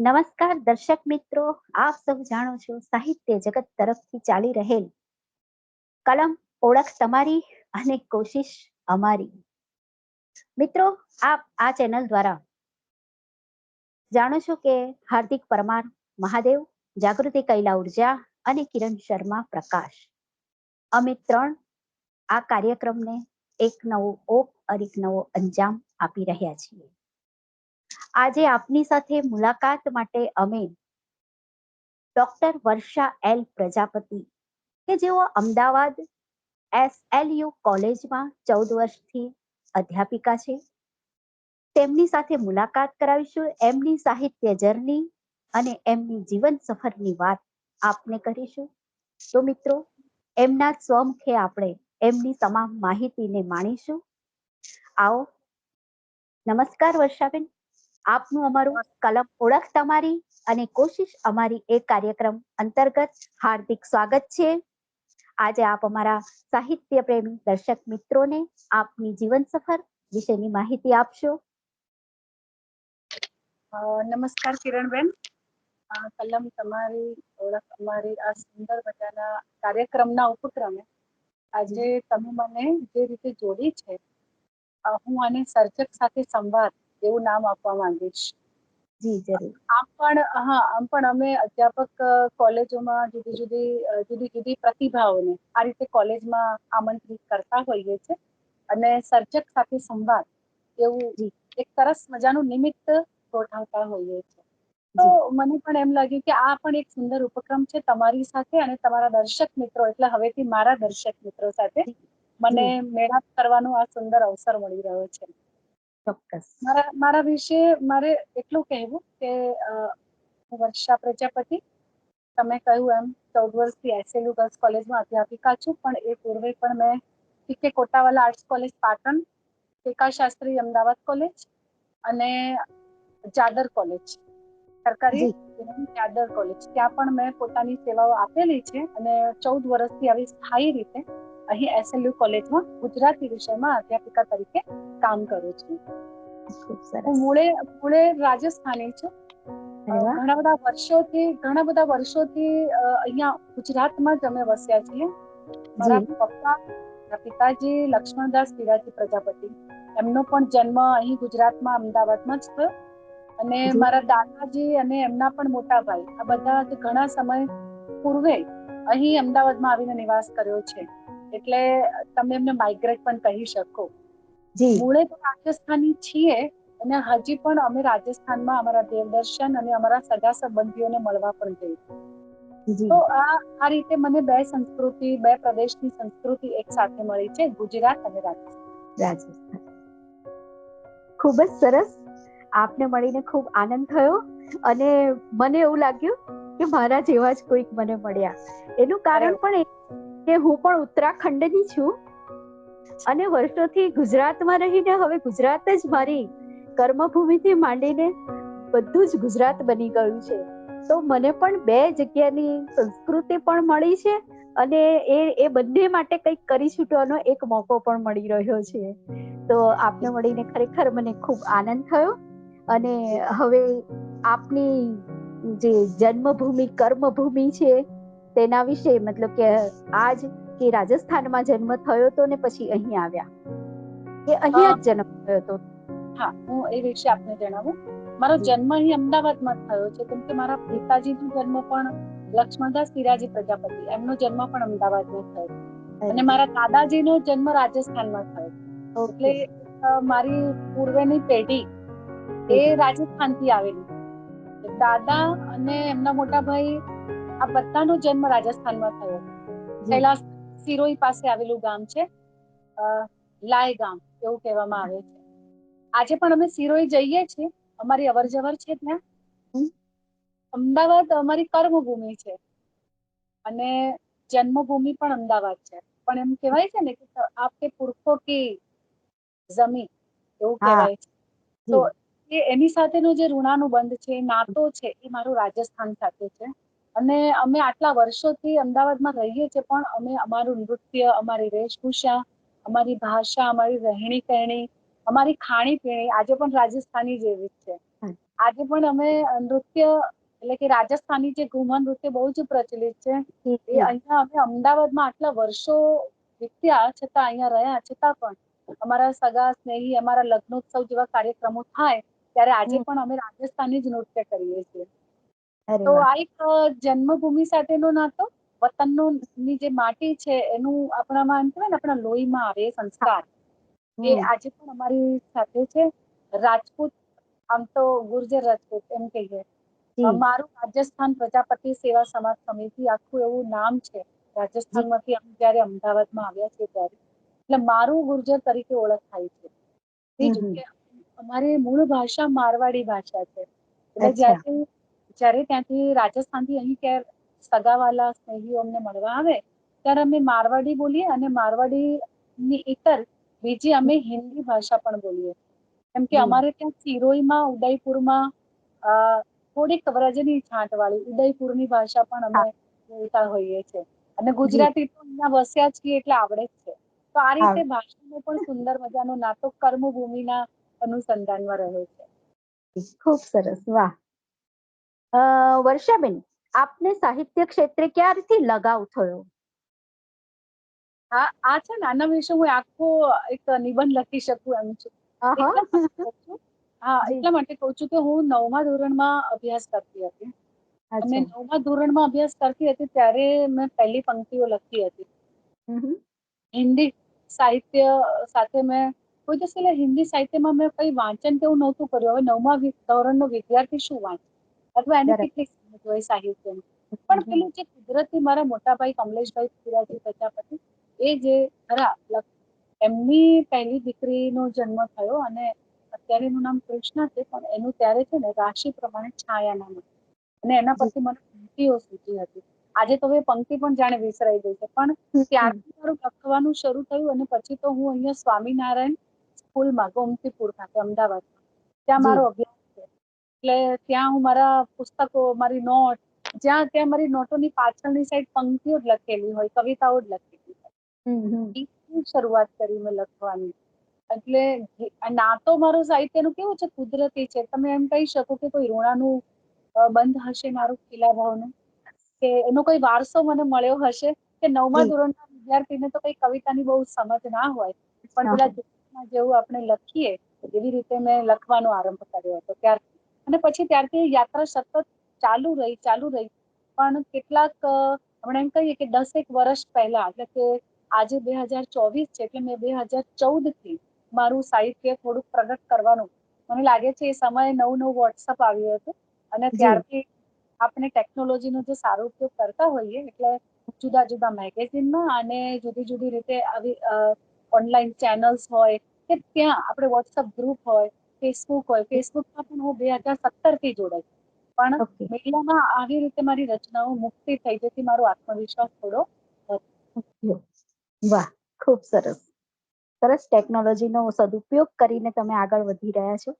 નમસ્કાર દર્શક મિત્રો, આપ સૌ જાણો છો સાહિત્ય જગત તરફથી ચાલી રહેલ કલમ ઓળખ તમારી અને કોશિશ અમારી. મિત્રો, આપ આ ચેનલ દ્વારા જાણો છો કે હાર્દિક પરમાર મહાદેવ, જાગૃતિ કૈલા ઉર્જા અને કિરણ શર્મા પ્રકાશ, અમે ત્રણ આ કાર્યક્રમને એક નવો ઓપ અને એક નવો અંજામ આપી રહ્યા છીએ. આજે આપની સાથે મુલાકાત માટે અમે ડોક્ટર વર્ષા એલ પ્રજાપતિ, કે જેઓ અમદાવાદ SLU કોલેજમાં 14 વર્ષથી અધ્યાપિકા છે, તેમની સાથે મુલાકાત કરાવીશું. એમની સાહિત્ય જર્ની અને એમની જીવન સફરની વાત આપને કરીશું. તો મિત્રો, એમના સ્વમુખે આપણે એમની તમામ માહિતીને માણીશું. આવો. નમસ્કાર વર્ષાબેન, આપનું અમારું કલમ ઓળખ તમારી અને કોશિશ અમારી એ કાર્યક્રમ અંતર્ગત હાર્દિક સ્વાગત છે. આજે આપ અમારા સાહિત્ય પ્રેમી દર્શક મિત્રોને આપની જીવન સફર વિશેની માહિતી આપશો. નમસ્કાર કિરણબેન. કલમ તમારી ઓળખ અમારી આ સુંદર મજાના કાર્યક્રમના ઉપક્રમે આજે તમે મને જે રીતે જોડી છે, હું આને સર્જક સાથે સંવાદ એવું નામ આપવા માંગીશ. જી જરૂર. આમ પણ અમે અધ્યાપક કોલેજોમાં જુદી જુદી પ્રતિભાઓને આ રીતે કોલેજમાં આમંત્રિત કરતા હોઈએ છે અને સર્જક સાથે સંવાદ એવું એક સરસ મજાનું નિમિત્ત ગોઠવતા હોઈએ છે. તો મને પણ એમ લાગ્યું કે આ પણ એક સુંદર ઉપક્રમ છે તમારી સાથે અને તમારા દર્શક મિત્રો, એટલે હવેથી મારા દર્શક મિત્રો સાથે મને મેળાપ કરવાનો આ સુંદર અવસર મળી રહ્યો છે. ચોક્કસ. મારા વિશે મારે એટલું કહેવું કે હું વર્ષા પ્રજાપતિ, તમે કહ્યું એમ 14 વર્ષથી SLU ગર્લ્સ કોલેજમાં અધ્યાપિકા છું, પણ એ પૂર્વે પણ મેં PK Kotawala arts college Patan, PK Shastri Ahmedabad college અને જાદર કોલેજ, સરકારી જાદર કોલેજ, ત્યાં પણ મેં પોતાની સેવાઓ આપેલી છે અને 14 વર્ષથી આવી સ્થાયી રીતે અહીં SLU કોલેજમાં ગુજરાતી વિષયમાં અધ્યાપિકા તરીકે કામ કરું છું. હું મૂળે રાજસ્થાની છું. ઘણા બધા વર્ષોથી અહીંયા ગુજરાતમાં જ અમે વસ્યા છીએ. મારા પિતાજી લક્ષ્મણદાસ પીરાજી પ્રજાપતિ, એમનો પણ જન્મ અહીં ગુજરાતમાં અમદાવાદમાં જ થયો અને મારા દાદાજી અને એમના પણ મોટા ભાઈ, આ બધા ઘણા સમય પૂર્વે અહીં અમદાવાદમાં આવીને નિવાસ કર્યો છે, એટલે તમે એમને માઇગ્રેટ પણ કહી શકો. મૂળે તો રાજસ્થાની છીએ અને હજી પણ અમે રાજસ્થાનમાં અમારા દેવદર્શન અને અમારા સગા સંબંધીઓને મળવા પણ જઈએ. તો આ રીતે મને બે પ્રદેશની સંસ્કૃતિ એક સાથે મળી છે, ગુજરાત અને રાજસ્થાન. ખૂબ જ સરસ. આપને મળીને ખૂબ આનંદ થયો અને મને એવું લાગ્યું કે મારા જેવા જ કોઈક મને મળ્યા. એનું કારણ પણ કે હું પણ ઉત્તરાખંડની છું અને વર્ષોથી ગુજરાતમાં રહીને હવે ગુજરાત જ મારી કર્મભૂમિથી માંડીને બધું જ ગુજરાત બની ગયું છે. તો મને પણ બે જગ્યાની સંસ્કૃતિ પણ મળી છે અને એ બંને માટે કંઈક કરી છૂટવાનો એક મોકો પણ મળી રહ્યો છે. તો આપને મળીને ખરેખર મને ખૂબ આનંદ થયો અને હવે આપની જે જન્મભૂમિ કર્મભૂમિ છે તેના વિશે, મતલબ કે આજ કે રાજસ્થાનમાં જન્મ થયો તો ને પછી અહીં આવ્યા કે અહીંયા જ જન્મ થયો હતો? હા, હું એ વિશે આપને જણાવું. મારો જન્મ અહીં અમદાવાદમાં થયો છે, કેમ કે મારા પિતાજીનો જન્મ પણ લક્ષ્મણદાસ પીરાજી પ્રજાપતિ, એમનો જન્મ પણ અમદાવાદમાં થયો અને મારા દાદાજીનો જન્મ રાજસ્થાનમાં થયો. એટલે મારી પૂર્વેની પેઢી એ રાજસ્થાનથી આવેલી. દાદા અને એમના મોટા ભાઈ, આ બધાનો જન્મ રાજસ્થાનમાં થયો. પહેલા સિરોઈ પાસે આવેલું ગામ છે, લાય ગામ એવું કહેવામાં આવે છે. આજે પણ અમે સિરોઈ જઈએ છીએ, અમારી અવર જવર છે ત્યાં. અમદાવાદ અમારી કર્મભૂમિ છે અને જન્મભૂમિ પણ અમદાવાદ છે, પણ એમ કહેવાય છે ને કે આપકે પુરખો કી જમીન એવું કહેવાય છે. તો એની સાથેનો જે ઋણાનુબંધ છે, નાતો છે, એ મારું રાજસ્થાન સાથે છે. અને અમે આટલા વર્ષોથી અમદાવાદમાં રહીએ છીએ, પણ અમે અમારું નૃત્ય, અમારી વેશભૂષા, અમારી ભાષા, અમારી રહેણી કહેણી, અમારી ખાણી પીણી આજે પણ રાજસ્થાની જેવી છે. આજે પણ અમે નૃત્ય એટલે કે રાજસ્થાની જે ઘુમર નૃત્ય બહુ જ પ્રચલિત છે. જી, એ જી. અહીંયા અમે અમદાવાદમાં આટલા વર્ષો વીત્યા છતાં અહીંયા રહ્યા છતાં પણ અમારા સગા સ્નેહી અમારા લગ્નોત્સવ જેવા કાર્યક્રમો થાય ત્યારે આજે હમ. પણ અમે રાજસ્થાની જ નૃત્ય કરીએ છીએ. અરે તો વાહ. આ એક જન્મભૂમિ સાથેનો નાતો, વતનની જે માટી છે એનું આપણામાં એમ કહેવાય ને આપણા લોહીમાં આવે એ હા. સંસ્કાર એ હમ. આજે પણ અમારી સાથે છે. રાજપૂત, આમ તો ગુર્જર રાજપૂત એમ કહીએ. જી, મારું રાજસ્થાન પ્રજાપતિ સેવા સમાજ સમિતિ આખું એવું નામ છે. જી. રાજસ્થાનમાંથી અમે જયારે અમદાવાદમાં આવ્યા છીએ ત્યારે એટલે મારું ગુર્જર તરીકે ઓળખ થાય છે. હમ, બીજું હમ. કે અમારી મૂળ ભાષા મારવાડી ભાષા છે. એટલે અચ્છા. જ્યારે ત્યાંથી રાજસ્થાનથી અહીં ક્યારે સગાવાલા સ્નેહીઓ અમને મળવા આવે ત્યારે અમે મારવાડી બોલીએ અને મારવાડીની ઇતર બીજી અમે હિન્દી ભાષા પણ બોલીએ. કેમ કે જી. અમારે ત્યાં સિરોહીમાં, ઉદયપુરમાં થોડીક વ્રજની છાંટ વાળી ઉદયપુરની ભાષા પણ અમે હા. બોલતા હોઈએ છીએ. અને જી. ગુજરાતી તો અહીંયા વસ્યા છીએ એટલે આવડે જ છે. તો આ હા. રીતે ભાષાનો પણ સુંદર મજાનો નાતો કર્મભૂમિના અનુસંધાનમાં રહે છે. ખૂબ સરસ. વાહ. વર્ષાબેન, આપને સાહિત્ય ક્ષેત્રે ક્યારથી લગાવ થયો? હા, આ છે ને આના વિશે હું આખો એક નિબંધ લખી શકું એમ છું. આહા. એટલા માટે કહું છું, હા, જી. એટલા માટે કહું છું કે હું 9મા ધોરણમાં અભ્યાસ કરતી હતી. અને અચ્છા. 9મા ધોરણમાં અભ્યાસ કરતી હતી ત્યારે મેં પહેલી પંક્તિઓ લખી હતી. હમ. હિન્દી સાહિત્ય સાથે મેં કોઈ દિવસ એટલે હિન્દી સાહિત્યમાં મેં કઈ વાંચન કેવું નહોતું કર્યું. હવે 9મા ધોરણનો વિદ્યાર્થી શું વાંચે અથવા એને બરાબર. કેટલી સમજ હોય સાહિત્યની. પણ હમ. પેલું જે કુદરતી મારા મોટાભાઈ કમલેશભાઈ પૃથ્વીરાજી પ્રજાપતિ એ જે ખરા એમની પહેલી દીકરીનો જન્મ થયો અને અત્યારે એનું નામ કૃષ્ણ છે પણ એનું ત્યારે છે ને રાશિ પ્રમાણે છાયા નામ હતું. અને એના જી. પરથી મને પંક્તિઓ સૂચી હતી. આજે તો એ પંક્તિ પણ જાણે વિસરાઈ ગઈ છે. પણ હમ. ત્યારથી મારું લખવાનું શરૂ થયું અને પછી તો હું અહીંયા સ્વામિનારાયણ સ્કૂલમાં ગોમતીપુર ખાતે અમદાવાદમાં ત્યાં જી. મારો અભ્યાસ છે. એટલે ત્યાં હું મારા પુસ્તકો, મારી નોટ જ્યાં ત્યાં મારી નોટોની પાછળની સાઈડ પંક્તિઓ જ લખેલી હોય, કવિતાઓ જ લખેલી હોય. હમ. એથી શરૂઆત કરી મેં લખવાની. એટલે નાતો મારું સાહિત્યનું કેવું છે, કુદરતી છે. તમે એમ કહી શકો કે કોઈ ઋણાનું બંધ હશે મારું ખીલાભાવનું, કે એનો કોઈ વારસો મને મળ્યો હશે કે 9મા જી. ધોરણના વિદ્યાર્થીને તો કઈ કવિતાની બહુ સમજ ના હોય પણ હા, પેલા હા. જેવું આપણે લખીએ એવી રીતે મેં લખવાનો આરંભ કર્યો હતો ત્યારથી. અને પછી ત્યારથી યાત્રા સતત ચાલુ રહી. પણ કેટલાક હમણાં એમ કહીએ કે 10 વર્ષ પહેલા એટલે કે આજે 2024 છે એટલે મેં 2014થી મારું સાહિત્ય થોડુંક પ્રગટ કરવાનું મને લાગે છે. એ સમયે નવું વોટ્સઅપ આવ્યું હતું અને જી. ત્યારથી આપણે ટેકનોલોજીનો જે સારો ઉપયોગ કરતા હોઈએ એટલે જુદા જુદા મેગેઝિનમાં અને જુદી જુદી રીતે આવી ઓનલાઈન ચેનલ્સ હોય કે ત્યાં આપણે વોટ્સઅપ ગ્રુપ હોય, ફેસબુક હોય. ફેસબુકમાં પણ હું 2017થી જોડાઈ. પણ ઓકે. મીડિયામાં આવી રીતે મારી રચનાઓ મુક્તિ થઈ જેથી મારો આત્મવિશ્વાસ થોડો ઓકે. વાહ, ખૂબ સરસ. સરસ ટેકનોલોજીનો સદુપયોગ કરીને તમે આગળ વધી રહ્યા છો.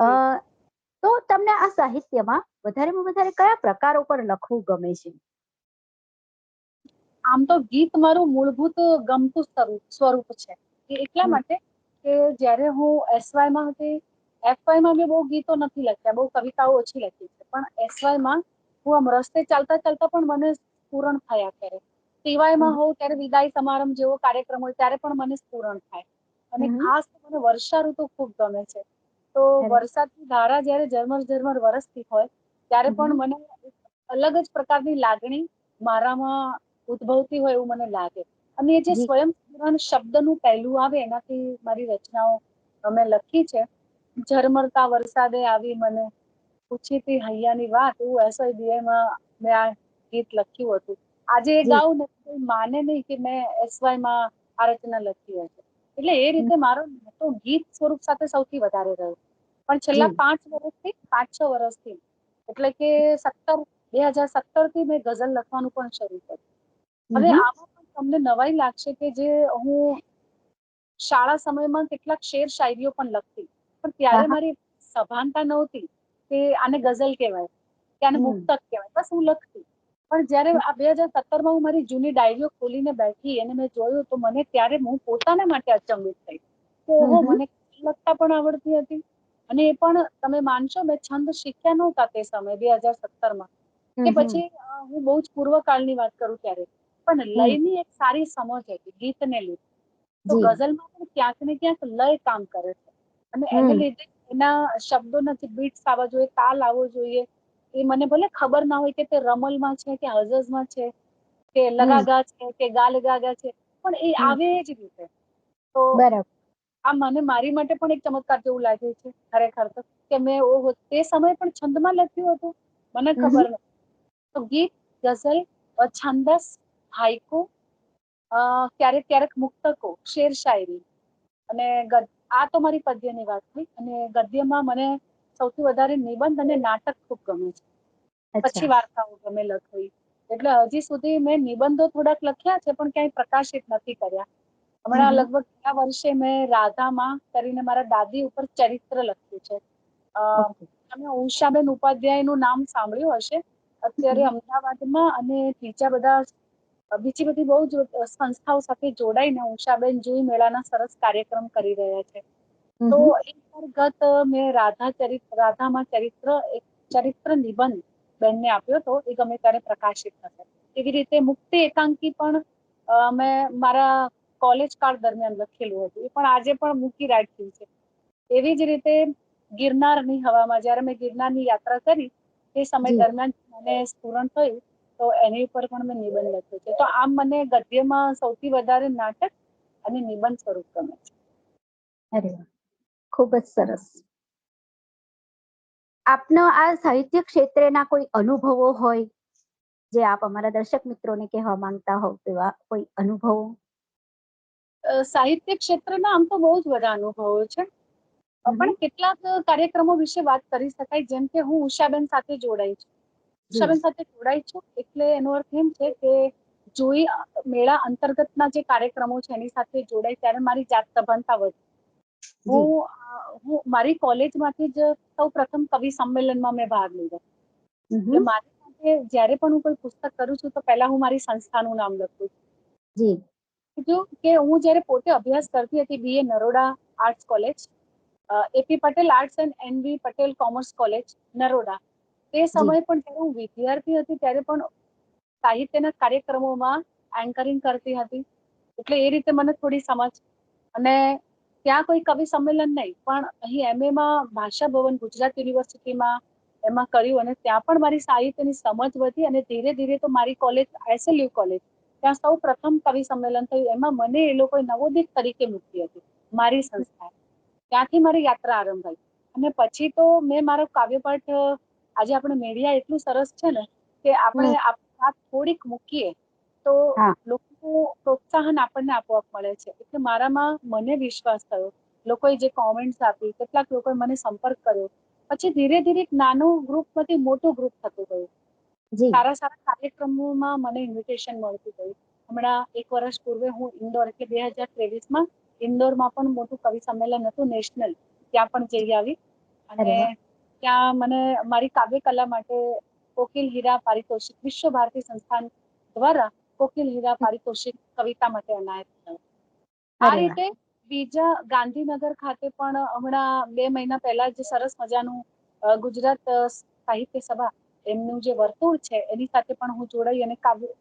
અ વધે. તો તમને આ સાહિત્યમાં વધારેમાં વધારે કયા પ્રકારો પર લખવું ગમે છે? આમ તો ગીત મારું મૂળભૂત ગમતું સ્વરૂપ છે. એટલા હમ. માટે કે જ્યારે હું એસવાયમાં હતી, એફવાયમાં મેં બહુ ગીતો નથી લખ્યા, બહુ કવિતાઓ ઓછી લખી છે. પણ એસવાયમાં હું આમ રસ્તે ચાલતા ચાલતા પણ મને સ્ફુરણ થયા કરે. ટીવાયમાં હમ. હોઉં ત્યારે વિદાય સમારંભ જેવો કાર્યક્રમ હોય ત્યારે પણ મને સ્ફુરણ થાય. અને હમ. ખાસ મને વર્ષા ઋતુ ખૂબ ગમે છે. તો અરે. વરસાદની ધારા જ્યારે ઝરમર વરસતી હોય ત્યારે પણ હમ. મને અલગ જ પ્રકારની લાગણી મારામાં ઉદ્ભવતી હોય એવું મને લાગે. અને એ જે જી. સ્વયં શબ્દનું પહેલું આવે એનાથી મારી રચનાઓ અમે લખી છે. ઝરમરતા વરસાદે આવી મને પૂછી હૈયાની વાત, એવું એસવાયમાં મેં આ ગીત લખ્યું હતું. આજે એ જી. ગાઉં ને કોઈ માને નહીં કે મેં એસવાયમાં આ રચના લખી હશે. એટલે એ હમ. રીતે મારો તો ગીત સ્વરૂપ સાથે સૌથી વધારે રહ્યો. પણ છેલ્લા જી. 5-6 વર્ષથી એટલે કે 2017થી મેં ગઝલ લખવાનું પણ શરૂ કર્યું. હવે હમ. આમાં પણ તમને નવાઈ લાગશે કે જે હું શાળા સમયમાં કેટલાક શેર શાયરીઓ પણ લખતી પણ હા, ત્યારે હા. મારી સભાનતા નહોતી કે આને ગઝલ કહેવાય કે આને હમ. મુક્તક કહેવાય. બસ હું લખતી. પણ જયારે આ 2017માં હું મારી જૂની ડાયરીઓ ખોલીને બેઠી અને મેં જોયું તો મને ત્યારે હું પોતાના માટે અચંબિત થઈ. તો હમ. ઓહો, મને લખતા પણ આવડતી હતી અને એ પણ તમે માનશો મેં છંદ શીખ્યા નહોતા તે સમય 2017માં કે પછી હું બહુ જ પૂર્વકાળની વાત કરું ત્યારે પણ લયની એક સારી સમજ હતી ગીતને લીધે. તો જી ગઝલમાં પણ ક્યાંક ને ક્યાંક લય કામ કરે છે અને એને લીધે એના શબ્દોના જે બીટ્સ આવવા જોઈએ, તાલ આવવો જોઈએ, એ મને ભલે ખબર ના હોય કે તે રમલમાં છે કે હઝઝમાં છે કે લગાગા છે કે ગાલ ગાગા છે, પણ એ આવે જ રીતે. તો બરાબર. આ મને મારી માટે પણ એક ચમત્કાર જેવું લાગ્યું છે ખરેખર તો, કે મેં તે સમય પણ છંદમાં લખ્યું હતું મને ખબર નથી. તો ગીત, ગઝલ, છંદસ, હાઈકુ, ક્યારેક ક્યારેક મુક્તકો, શેર શાયરી અને આ તો મારી પદ્યની વાત થઈ. અને ગદ્યમાં મને સૌથી વધારે નિબંધ અને નાટક ખૂબ ગમે છે. અચ્છા. પછી વાર્તાઓ ગમે લખવી. એટલે હજી સુધી મેં નિબંધો થોડાક લખ્યા છે પણ ક્યાંય પ્રકાશિત નથી કર્યા. હમણાં લગભગ ગયા વર્ષે મેં રાધામાં કરીને મારા દાદી ઉપર ચરિત્ર લખ્યું છે. ઓકે. તમે ઉષાબેન ઉપાધ્યાયનું નામ સાંભળ્યું હશે. અત્યારે અમદાવાદમાં અને બીજી બધી બહુ જ સંસ્થાઓ સાથે જોડાઈને ઉષાબેન જુઈ મેળાના સરસ કાર્યક્રમ કરી રહ્યા છે. તો એ અંતર્ગત મેં રાધામાં એક ચરિત્ર નિબંધ બેનને આપ્યો હતો. એ ગમે ત્યારે પ્રકાશિત થશે. એવી રીતે મુક્તિ એકાંકી પણ મેં મારા કોલેજ કાળ દરમિયાન લખેલું હતું. એ પણ આજે પણ મૂકી રાખ્યું છે. એવી જ રીતે ગિરનારની હવામાં જયારે મેં ગિરનારની યાત્રા કરી તે સમય જી. દરમિયાન મને સ્ફુરણ થયું તો એની ઉપર પણ મેં નિબંધ લખ્યો છે. તો આમ મને ગદ્યમાં સૌથી વધારે નાટક અને નિબંધ સ્વરૂપ ગમે છે. અરે વાહ, ખૂબ જ સરસ. આપનો આ સાહિત્ય ક્ષેત્રના કોઈ અનુભવો હોય જે આપ અમારા દર્શક મિત્રોને કહેવા માંગતા હોવ, તેવા કોઈ અનુભવો? સાહિત્ય ક્ષેત્રના આમ તો બહુ જ બધા અનુભવો છે, પણ કેટલાક કાર્યક્રમો વિશે વાત કરી શકાય. જેમ કે હું ઉષાબેન સાથે જોડાઈ છું. જી. ઉષાબેન સાથે જોડાઈ છું એટલે એનો અર્થ એમ છે કે જોઈ મેળા અંતર્ગતના જે કાર્યક્રમો છે એની સાથે જોડાઈ ત્યારે મારી જાત સભાનતા વધી. જી. હું મારી કોલેજમાંથી જ સૌ પ્રથમ કવિ સંમેલનમાં મેં ભાગ લીધો. એટલે મારી સાથે જયારે પણ હું કોઈ પુસ્તક કરું છું તો પહેલા હું મારી સંસ્થાનું નામ લખું છું. જી. બીજું કે હું જયારે પોતે અભ્યાસ કરતી હતી BA Naroda arts college, AP Patel arts and NV Patel commerce college Naroda, તે જી. સમયે પણ જ્યારે હું વિદ્યાર્થી હતી ત્યારે પણ સાહિત્યના કાર્યક્રમોમાં એન્કરિંગ કરતી હતી. એટલે એ રીતે મને થોડી સમજ. અને ત્યાં કોઈ કવિ સંમેલન નહીં પણ અહીં MAમાં ભાષા ભવન ગુજરાત યુનિવર્સિટીમાં એમાં કર્યું અને ત્યાં પણ મારી સાહિત્યની સમજ વધી. અને ધીરે ધીરે તો મારી કોલેજ SLU કોલેજ, ત્યાં સૌ પ્રથમ કવિ સંમેલન થયું. એમાં મને એ લોકોએ નવોદિત તરીકે મૂકી હતી મારી સંસ્થાએ. ત્યાંથી મારી યાત્રા આરંભાઈ. અને પછી તો મેં મારો કાવ્યપાઠ, આજે આપણે મીડિયા એટલું સરસ છે ને કે આપણે વાત થોડીક મૂકીએ તો હા. લોકો પ્રોત્સાહન આપણને આપોઆપ મળે છે. એટલે મારામાં મને વિશ્વાસ થયો. લોકોએ જે કોમેન્ટ્સ આપી, કેટલાક લોકોએ મને સંપર્ક કર્યો. પછી ધીરે ધીરે નાનું ગ્રુપમાંથી મોટું ગ્રુપ થતું ગયું. જી. સારા સારા કાર્યક્રમોમાં મને ઇન્વિટેશન મળતું ગયું. હમણાં એક વર્ષ પૂર્વે હું ઇન્દોર, એટલે 2023માં ઇન્દોરમાં પણ મોટું કવિ સંમેલન હતું નેશનલ, ત્યાં પણ જઈ આવી. અરે અને વાહ. ત્યાં મને મારી કાવ્ય કલા માટે કોકિલ હીરા પારિતોષિક વિશ્વ ભારતી સંસ્થાન દ્વારા કોકિલ હીરા પારિતોષિક કવિતા માટે એનાયત થયો. આ અરે વાહ. રીતે બીજા ગાંધીનગર ખાતે પણ હમણાં 2 મહિના પહેલા જ સરસ મજાનું ગુજરાત સાહિત્ય સભા એમનું જે વર્તુળ છે એની સાથે પણ હું જોડાઈ અને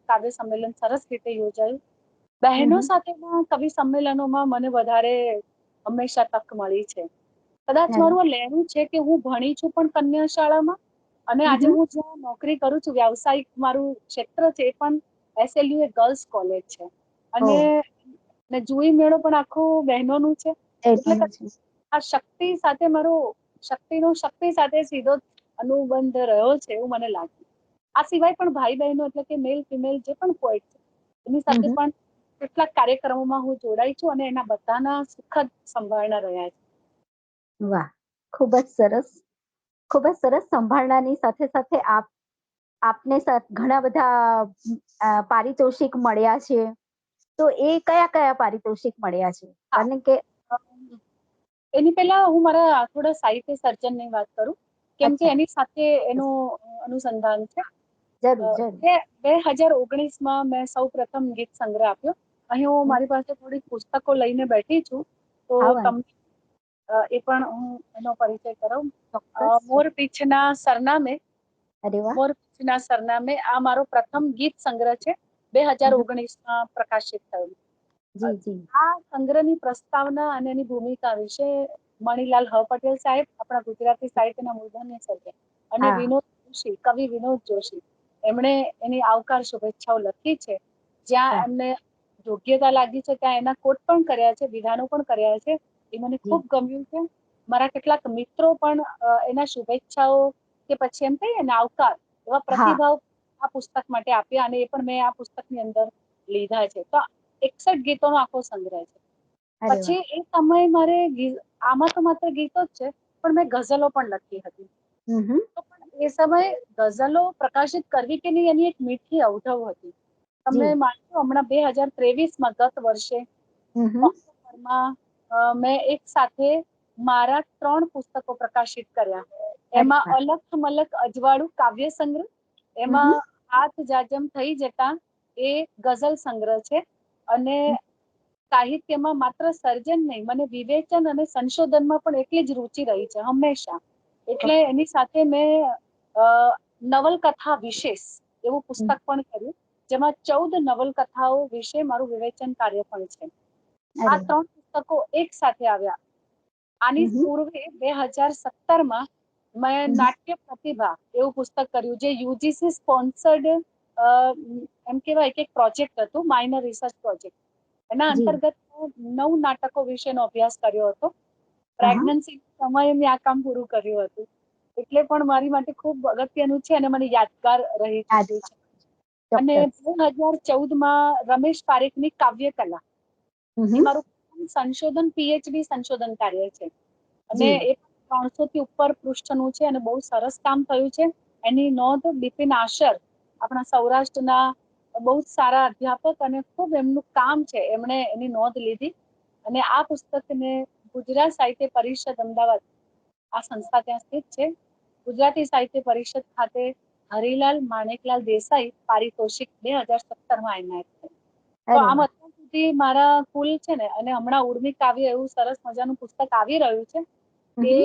કાવ્ય સંમેલન સરસ રીતે યોજાયું. બહેનો સાથેના કવિ સંમેલનોમાં મને વધારે હંમેશા તક મળી છે. કદાચ અરે. મારું આ લહેરું છે કે હું ભણી છું પણ કન્યા શાળામાં, અને આજે હું જ્યાં નોકરી કરું છું, વ્યવસાયિક મારું ક્ષેત્ર છે એ પણ SLU એ ગર્લ્સ કોલેજ છે. અને ઓ. જુઈ મેળો પણ આખું બહેનોનું છે. એટલે એટલું છે. આ શક્તિ સાથે સીધો અનુબંધ રહ્યો છે એવું મને લાગ્યું. આ સિવાય પણ ભાઈ બહેનો એટલે કે મેલ ફિમેલ જે પણ પોઈટ છે એની સાથે પણ કેટલાક કાર્યક્રમોમાં હું જોડાઈ છું અને એના બધાના સુખદ સંભાળના રહ્યા છે. વાહ, ખૂબ જ સરસ. ખૂબ જ સરસ. સંભાળનાની સાથે સાથે આપને ઘણા બધા પારિતોષિક મળ્યા છે. તો એ કયા કયા પારિતોષિક મળ્યા છે? હા, કારણ કે એની પહેલા હું મારા થોડા સાહિત્ય સર્જનની વાત કરું, કેમ કે અચ્છા. એની સાથે એનું અનુસંધાન છે. જરૂર જરૂર. 2019માં મેં સૌ પ્રથમ ગીત સંગ્રહ આપ્યો. અહીં હું મારી પાસે થોડીક પુસ્તકો લઈને બેઠી છું, તો આવવાનું. એ પણ હું એનો પરિચય કરાવું. ચોક્કસ. મોર પીછના સરનામે, અરે વાહ. મોર પીછના સરનામે આ મારો પ્રથમ ગીત સંગ્રહ છે, 2019માં પ્રકાશિત થયું. જી જી. આ સંગ્રહની પ્રસ્તાવના અને એની ભૂમિકા વિશે મણિલાલ હ પટેલ સાહેબ, આપણા ગુજરાતી સાહિત્યના મૂર્ધન્ય સર્જક, અને હા. વિનોદ જોશી, કવિ વિનોદ જોશી, એમણે એની આવકાર શુભેચ્છાઓ લખી છે. જ્યાં વાહ. એમને યોગ્યતા લાગી છે ત્યાં એના કોટ પણ કર્યા છે, વિધાનો પણ કર્યા છે. એ મને જી. ખૂબ ગમ્યું છે. મારા કેટલાક મિત્રો પણ એના શુભેચ્છાઓ કે પછી એમ કહીએ ને આવકાર, એવા હા. પ્રતિભાવ આ પુસ્તક માટે આપ્યા, અને એ પણ મેં આ પુસ્તકની અંદર લીધા છે. તો 61 ગીતોનો આખો સંગ્રહ છે. અરે વાહ. પછી એ સમયે મારે આમાં તો માત્ર ગીતો જ છે, પણ મેં ગઝલો પણ લખી હતી. હમ. તો પણ એ સમયે ગઝલો પ્રકાશિત કરવી કે નહીં એની એક મીઠી અવઢવ હતી. તમે જી. માનશો, હમણાં 2023માં ગત વર્ષે હમ. ઓક્ટોબરમાં મેં એક સાથે મારા 3 પુસ્તકો પ્રકાશિત કર્યા. અરે એમાં વાહ. અલખ મલક અજવાળું કાવ્ય સંગ્રહ, એમાં હાથ જાજમ થઈ જતા એ ગઝલ સંગ્રહ છે. અને સાહિત્યમાં માત્ર સર્જન નહીં, મને વિવેચન અને સંશોધનમાં પણ એટલી જ રુચિ રહી છે હંમેશા. એટલે એની સાથે મેં નવલકથા વિશેષ એવું પુસ્તક પણ કર્યું, જેમાં 14 નવલકથાઓ વિશે મારું વિવેચન કાર્ય પણ છે. આ અરે વાહ. 3 પુસ્તકો એક સાથે આવ્યા. આની પૂર્વે 2017માં મેં નાટ્ય પ્રતિભા એવું પુસ્તક કર્યું, જે યુજીસી સ્પોન્સર્ડ એમ કહેવાય કે એક પ્રોજેક્ટ હતું, માઇનર રિસર્ચ પ્રોજેક્ટ. એના જી. અંતર્ગત 9 નાટકો વિશેનો અભ્યાસ કર્યો હતો. હા. પ્રેગ્નન્સી સમયે મેં આ કામ પૂરું કર્યું હતું. એટલે પણ મારી માટે ખૂબ અગત્યનું છે અને મને યાદગાર રહી યાદ. ચૂક્યું છે. અને ચોક્કસ. 2014માં રમેશ પારેખની કાવ્ય કલા, એ હમ. મારું સંશોધન પીએચડી સંશોધન કાર્ય છે. અને જી. એ 300 થી ઉપર પૃષ્ઠનું છે અને બહુ સરસ કામ થયું છે. એની નોંધ બિપિન આશર, આપણા સૌરાષ્ટ્રના બહુ જ સારા અધ્યાપક, અને ખૂબ એમનું કામ છે, એમણે એની નોંધ લીધી. અને આ પુસ્તકને ગુજરાત સાહિત્ય પરિષદ અમદાવાદ, આ સંસ્થા ત્યાં સ્થિત છે, ગુજરાતી સાહિત્ય પરિષદ ખાતે હરિલાલ માણેકલાલ દેસાઈ પારિતોષિક 2017માં એનાયત થયું. તો અરે આમ વાહ. અત્યાર સુધી મારા કુલ છે ને, અને હમણાં ઉર્મી કાવ્ય એવું સરસ મજાનું પુસ્તક આવી રહ્યું છે, એ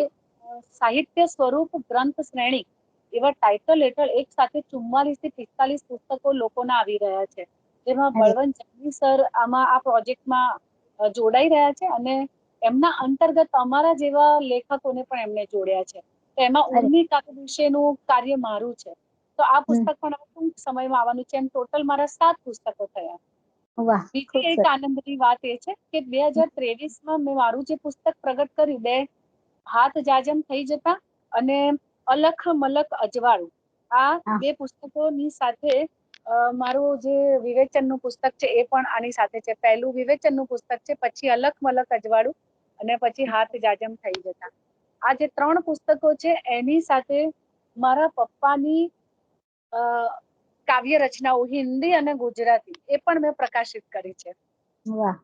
સાહિત્ય સ્વરૂપ ગ્રંથ શ્રેણી એવા ટાઇટલ હેઠળ એક સાથે 44 થી 45 પુસ્તકો લોકોના આવી રહ્યા છે. જેમાં અરે. બળવંત જાની સર આમાં આ પ્રોજેક્ટમાં જોડાઈ રહ્યા છે, અને એમના અંતર્ગત અમારા જેવા લેખકોને પણ એમને જોડ્યા છે. તો એમાં અરે. ઉર્મી કાવ્ય વિશેનું કાર્ય મારું છે. તો આ હમ. પુસ્તક પણ ટૂંક સમયમાં આવવાનું છે. એમ ટોટલ મારા 7 પુસ્તકો થયા. વાહ. ખૂબ બીજી એક સરસ. આનંદની વાત એ છે કે 2023માં મેં મારું જે પુસ્તક પ્રગટ કર્યું, 2 હાથ જાજમ થઈ જતા અને અલખ મલક અજવાળું, આ હા. 2 પુસ્તકોની સાથે મારું જે વિવેચનનું પુસ્તક છે એ પણ આની સાથે છે. પહેલું વિવેચનનું પુસ્તક છે, પછી અલખ મલક અજવાળું, અને પછી હાથ જાજમ થઈ જતા. આ જે 3 પુસ્તકો છે એની સાથે મારા પપ્પાની કાવ્ય રચનાઓ હિન્દી અને ગુજરાતી એ પણ મેં પ્રકાશિત કરી છે. વાહ.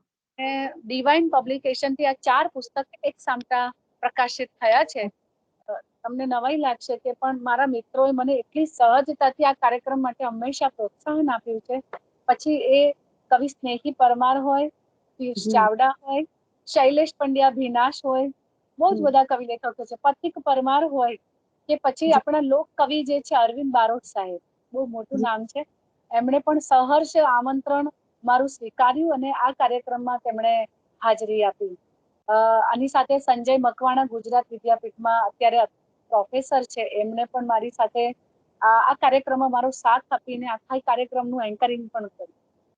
ડિવાઇન પબ્લિકેશન થી આ 4 પુસ્તક એક સામટા પ્રકાશિત થયા છે. તમને નવાઈ લાગશે કે પણ મારા મિત્રોએ મને એટલી સહજતાથી આ કાર્યક્રમ માટે હંમેશા પ્રોત્સાહન આપ્યું છે. પછી એ કવિ સ્નેહી પરમાર હોય, પિયુષ જી. ચાવડા હોય, શૈલેષ પંડ્યા ભીનાશ હોય, બહુ જ જી. બધા કવિ લેખકો છે, પથિક પરમાર હોય, કે પછી જી. આપણા લોક કવિ જે છે અરવિંદ બારોટ સાહેબ, બહુ મોટું જી. નામ છે. એમણે પણ સહર્ષ આમંત્રણ મારું સ્વીકાર્યું અને આ કાર્યક્રમમાં તેમણે હાજરી આપી. આની સાથે સંજય મકવાણા ગુજરાત વિદ્યાપીઠમાં અત્યારે પ્રોફેસર છે, એમને પણ મારી સાથે આ કાર્યક્રમમાં મારો સાથ આપીને આખા કાર્યક્રમનું એન્કરિંગ પણ કર્યું.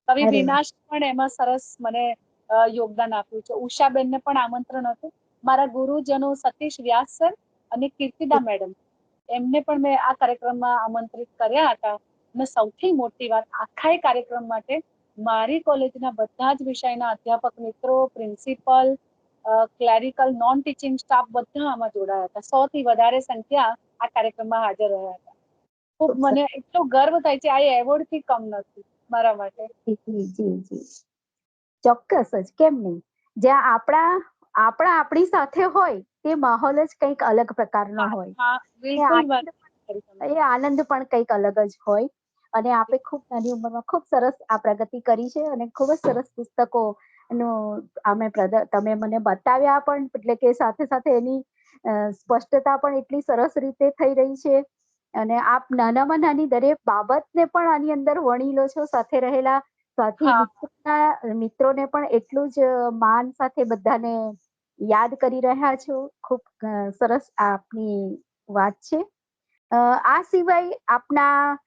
કવિ અરે વાહ. વિનાશ પણ એમાં સરસ મને યોગદાન આપ્યું છે. ઉષાબેનને પણ આમંત્રણ હતું. મારા ગુરુજનો સતીશ વ્યાસ સર અને કીર્તિદા મેડમ, એમને પણ મેં આ કાર્યક્રમમાં આમંત્રિત કર્યા હતા. અને સૌથી મોટી વાત, આખા કાર્યક્રમ માટે મારી કોલેજના બધા જ વિષયના અધ્યાપક મિત્રો, principal, clerical, non teaching staff બધા આમાં જોડાયા હતા. 100 થી વધારે સંખ્યા આ કાર્યક્રમમાં હાજર રહ્યા હતા. ખૂબ ખૂબ સરસ. મને એટલો ગર્વ થાય છે. આ એવોર્ડ થી કમ નથી મારા માટે. જી જી જી. ચોક્કસ જ, કેમ નહીં. જ્યાં આપણી સાથે હોય તે માહોલ જ કંઈક અલગ પ્રકારનો હા હોય. હા, એ બિલકુલ વાત આનંદ કરી તમે. એ આનંદ પણ કંઈક અલગ જ હોય. અને આપે ખૂબ નાની ઉંમરમાં ખૂબ સરસ આ પ્રગતિ કરી છે અને ખૂબ જ સરસ પુસ્તકો તમે મને બતાવ્યા પણ, એટલે કે સાથે સાથે એની સ્પષ્ટતા પણ એટલી સરસ રીતે થઈ રહી છે. અને આપ નાનામાં નાની દરેક બાબતને પણ આની અંદર વણી લો છો. સાથે રહેલા સાથી મિત્રોને પણ એટલું જ માન સાથે બધાને યાદ કરી રહ્યા છો. ખૂબ સરસ આપની વાત છે. આ સિવાય આપના